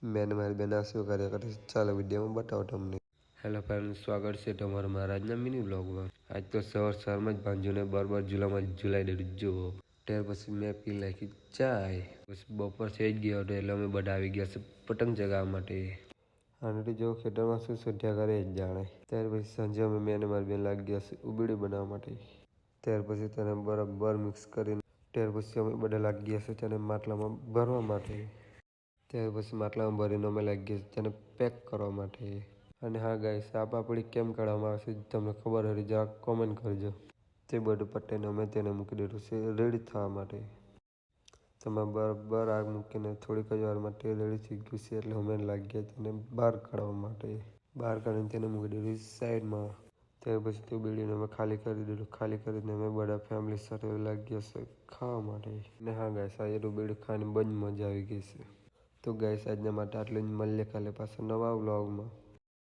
મેં મારી બેન શું કર્યા કરે છે ચાલો વિડીયોમાં બતાવો તમને। હેલો ફ્રેન્ડ, સ્વાગત છે તમારું મારા આજના મિની બ્લોગમાં। આજ તો સવારમાં જ ભાંજુને બરાબર ઝૂલાઈ દીધું જુઓ। ત્યાર પછી મેં પી નાખી ચાય। પછી બપોર થઈ જ ગયો હતો એટલે અમે બધા આવી ગયા છે પતંગ ચગાવવા માટે। આનાથી જો ખેતરમાં શું શોધ્યા કરે જ જાણે। ત્યાર પછી સાંજે મેં અને મારી બેન લાગી ગયા છે ઉબેડી બનાવવા માટે। ત્યાર પછી તેને બરાબર મિક્સ કરીને ત્યાર પછી અમે બધા લાગી ગયા છે તેને માટલામાં ભરવા માટે। ત્યાર પછી માટલામાં ભરીને અમે લાગી ગયા છે તેને પેક કરવા માટે। અને હા ગાઈસ, આ પાપડી કેમ કાઢવામાં આવે છે તમને ખબર હોય જરા કોમેન્ટ કરજો। તે બધું પતાઈને અમે તેને મૂકી દીધું છે રેડી થવા માટે। તમે બરાબર આગ મૂકીને થોડીક જ વારમાં તે રેડી થઈ ગયું છે એટલે અમે લાગી ગયા તેને બહાર કાઢવા માટે। બહાર કાઢીને તેને મૂકી દીધું સાઈડમાં। ત્યાર પછી તે બીડીને અમે ખાલી કરી દીધું। ખાલી કરીને અમે બધા ફેમિલી સાથે લાગી ગયા છે ખાવા માટે। ને હા ગાઈસ, આજે તો બીડી ખાવાની બહુ જ મજા આવી ગઈ છે। તો ગાઈસ, આજના માટે આટલું જ, મળીએ કાલે પાછા નવા વ્લોગમાં।